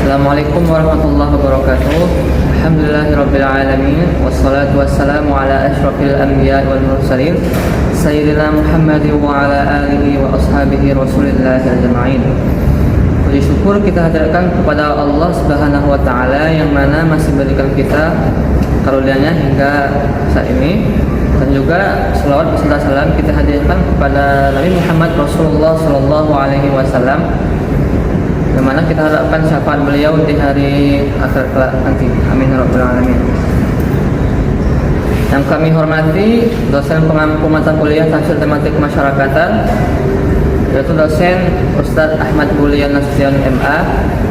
Assalamualaikum warahmatullahi wabarakatuh. Alhamdulillahirabbil alamin wassalatu wassalamu ala asyrafil anbiya'i wal mursalin sayyidina Muhammadin wa ala alihi wa ashabihi rasulillahi ajma'in. Puji syukur kita hadirkan kepada Allah Subhanahu wa taala yang mana masih memberikan kita karunia-Nya hingga saat ini, dan juga selawat beserta salam kita hadirkan kepada Nabi Muhammad Rasulullah sallallahu alaihi wasallam, yang mana kita harapkan syafaat beliau di hari akhir kelak nanti. Amin ya rabbal alamin. Yang kami hormati dosen pengampu mata kuliah tafsir tematik masyarakatan, yaitu dosen Ustadz Ahmad Bulian Nasution MA,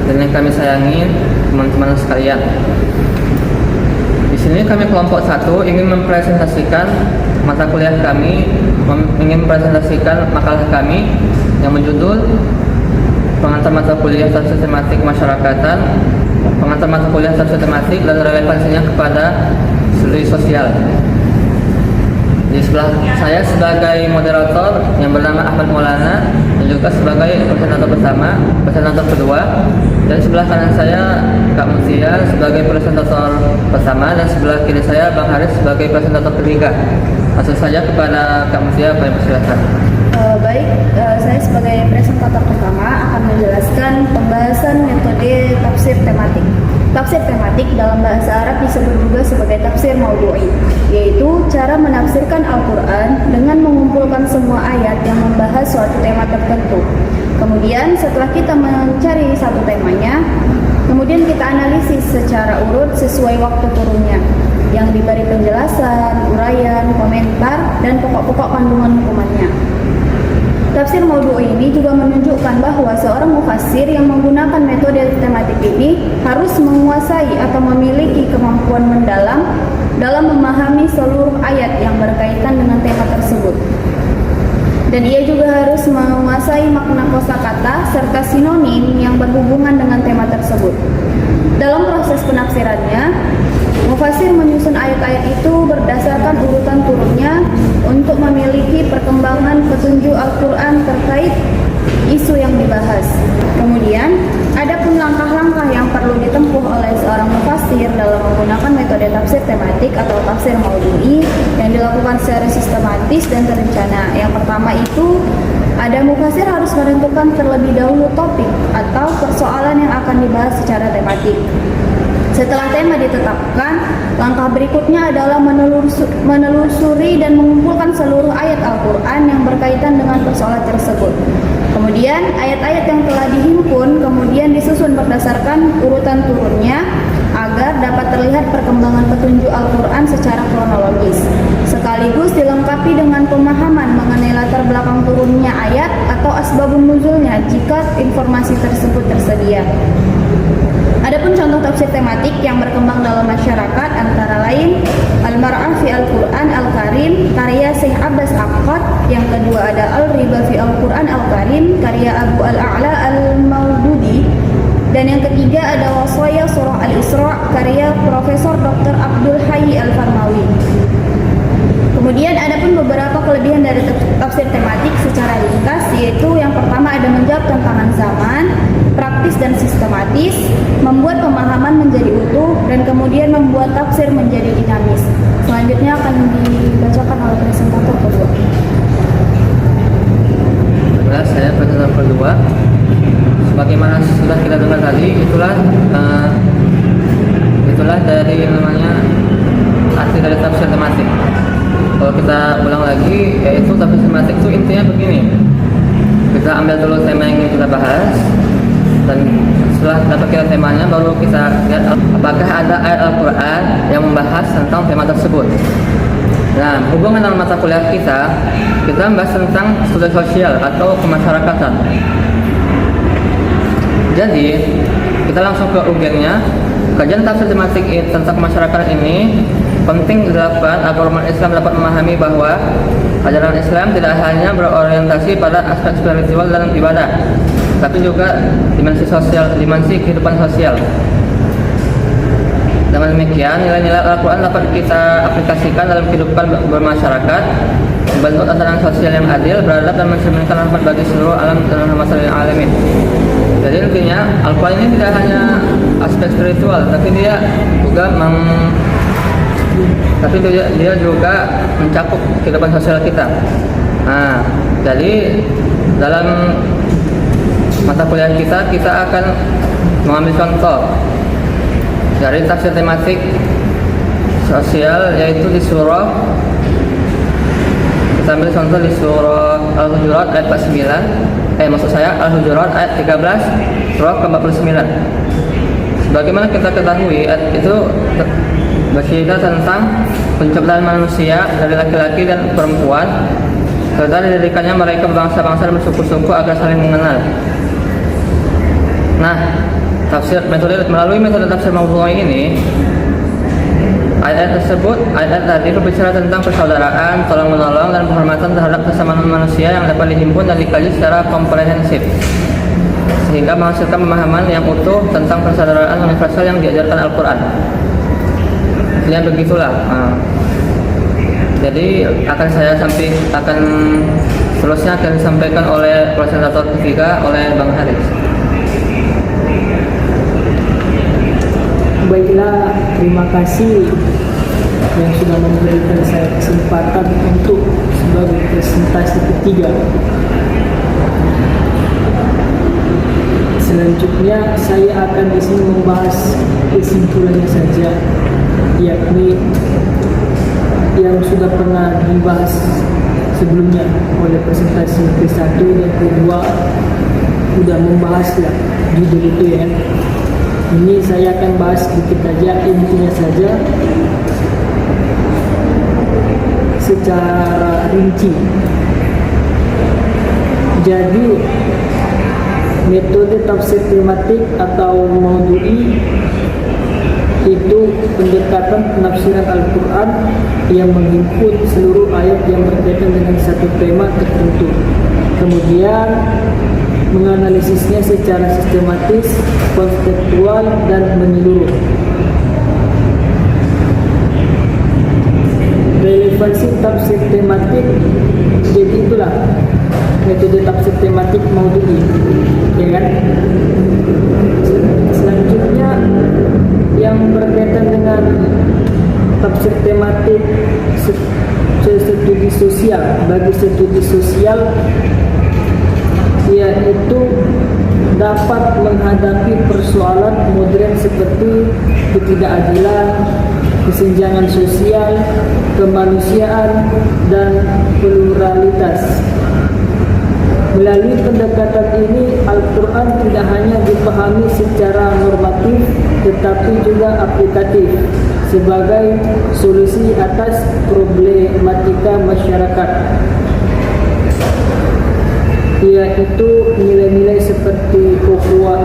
dan yang kami sayangi teman-teman sekalian. Di sini kami kelompok 1 ingin mempresentasikan mata kuliah kami, ingin mempresentasikan makalah kami yang berjudul pengantar mata kuliah tafsir tematik masyarakatan, pengantar mata kuliah tafsir tematik dan relevansinya kepada studi sosial. Di sebelah saya sebagai moderator yang bernama Ahmad Maulana, dan juga sebagai presentator pertama, presentator kedua, dan sebelah kanan saya Kak Mutia sebagai presentator pertama, dan sebelah kiri saya Bang Haris sebagai presentator ketiga. Langsung saja kepada Kak Mutia, kami persilakan. Saya sebagai presentator pertama akan menjelaskan pembahasan metode tafsir tematik. Tafsir tematik dalam bahasa Arab disebut juga sebagai tafsir maudhu'i, yaitu cara menafsirkan Al-Quran dengan mengumpulkan semua ayat yang membahas suatu tema tertentu. Kemudian setelah kita mencari satu temanya, kemudian kita analisis secara urut sesuai waktu turunnya, yang diberi penjelasan, uraian, komentar, dan pokok-pokok kandungan hukumannya. Tafsir maudhu'i ini juga menunjukkan bahwa seorang mufassir yang menggunakan metode tematik ini harus menguasai atau memiliki kemampuan mendalam dalam memahami seluruh ayat yang berkaitan dengan tema tersebut. Dan ia juga harus menguasai makna kosakata serta sinonim yang berhubungan dengan tema tersebut. Dalam proses penafsirannya, mufassir menyusun ayat-ayat itu berdasarkan urutan turunnya untuk memiliki perkembangan petunjuk Al-Quran terkait isu yang dibahas. Kemudian, ada pun langkah-langkah yang perlu ditempuh oleh seorang mufassir dalam menggunakan metode tafsir tematik atau tafsir maudhu'i yang dilakukan secara sistematis dan terencana. Yang pertama itu, ada mufassir harus menentukan terlebih dahulu topik atau persoalan yang akan dibahas secara tematik. Setelah tema ditetapkan, langkah berikutnya adalah menelusuri dan mengumpulkan seluruh ayat Al-Quran yang berkaitan dengan persoalan tersebut. Kemudian, ayat-ayat yang telah dihimpun kemudian disusun berdasarkan urutan turunnya agar dapat terlihat perkembangan petunjuk Al-Quran secara kronologis, sekaligus dilengkapi dengan pemahaman mengenai latar belakang turunnya ayat atau asbabun nuzulnya jika informasi tersebut tersedia. Adapun contoh tafsir tematik yang berkembang dalam masyarakat antara lain Al-Mar'ah fi Al-Quran Al-Karim karya Syekh Abbas Aqad, yang kedua ada Al-Riba fi Al-Quran Al-Karim karya Abu Al-A'la Al-Maududi, dan yang ketiga ada Wasaya Surah Al-Isra karya Profesor Dr. Abdul Hayy Al-Farmawi. Kemudian ada pun beberapa kelebihan dari tafsir tematik secara ringkas, yaitu yang pertama ada menjawab tantangan zaman, praktis dan sistematis, membuat pemahaman menjadi utuh, dan kemudian membuat tafsir menjadi dinamis. Selanjutnya akan dibacakan oleh presentator kedua. Baiklah, saya presentator kedua. Sebagaimana sudah kita dengar tadi, itulah dari namanya arti dari tafsir tematik. Kalau kita ulang lagi, yaitu tafsir tematik itu intinya begini. Kita ambil dulu tema yang ingin kita bahas, dan setelah dapat kita temanya, baru kita lihat apakah ada ayat Al-Quran yang membahas tentang tema tersebut. Nah, hubungan dengan mata kuliah kita membahas tentang studi sosial atau kemasyarakatan. Jadi, kita langsung ke UGM-nya. Kajian tafsir tematik tentang masyarakat ini penting dilakukan agar umat Islam dapat memahami bahwa ajaran Islam tidak hanya berorientasi pada aspek spiritual dalam ibadah, tapi juga dimensi sosial, dimensi kehidupan sosial. Dengan demikian, nilai-nilai Al-Quran dapat kita aplikasikan dalam kehidupan bermasyarakat membentuk tatanan sosial yang adil, beradab dan mencerminkan rahmat bagi seluruh alam dan masalah alamin. Jadi intinya Al-Quran ini tidak hanya aspek spiritual, tapi dia juga mencakup kehidupan sosial kita. Nah, jadi dalam mata kuliah kita akan mengambil contoh dari tafsir tematik sosial, yaitu di surah, kita ambil contoh di surah Al-Hujurat ayat 49, Al-Hujurat ayat 13 surah ke-49. Sebagaimana kita ketahui, ayat itu bercerita tentang penciptaan manusia dari laki-laki dan perempuan, serta didirikannya mereka berbangsa-bangsa dan bersuku-suku agar saling mengenal. Nah, melalui metode tafsir mawdu'i ini, ayat tadi berbicara tentang persaudaraan, tolong-menolong, dan penghormatan terhadap sesama manusia yang dapat dihimpun dan dikaji secara komprehensif, sehingga menghasilkan pemahaman yang utuh tentang persaudaraan universal yang diajarkan Al-Quran. Ya begitulah. Jadi seterusnya akan disampaikan oleh presentator ketiga, oleh Bang Haris. Baiklah, terima kasih yang sudah memberikan saya kesempatan untuk sebagai presentasi ketiga. Selanjutnya saya akan di sini membahas kesimpulannya saja, yakni yang sudah pernah dibahas sebelumnya oleh presentasi ke-1 dan ke-2 sudah membahaslah judul itu ya. Ini saya akan bahas sedikit saja, intinya saja secara rinci. Jadi metode tafsir tematik atau mawdu'i itu pendekatan penafsiran Al-Quran yang menghimpun seluruh ayat yang berkaitan dengan satu tema tertentu, kemudian menganalisisnya secara sistematis, konseptual, dan menyeluruh. Relevansi tafsir tematik, jadi itulah metode tafsir tematik mawdu'i, ya kan? Selanjutnya yang berkaitan dengan tafsir tematik studi sosial, bagi studi sosial, yaitu dapat menghadapi persoalan modern seperti ketidakadilan, kesenjangan sosial, kemanusiaan, dan pluralitas. Melalui pendekatan ini, Al-Quran tidak hanya dipahami secara normatif, tetapi juga aplikatif sebagai solusi atas problematika masyarakat, yaitu nilai-nilai seperti ukhuwah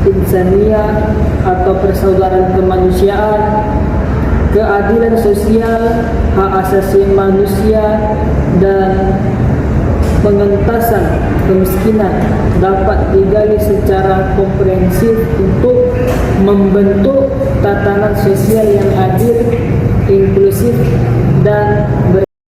insaniyah atau persaudaraan kemanusiaan, keadilan sosial, hak asasi manusia, dan pengentasan kemiskinan dapat digali secara komprehensif untuk membentuk tatanan sosial yang adil, inklusif, dan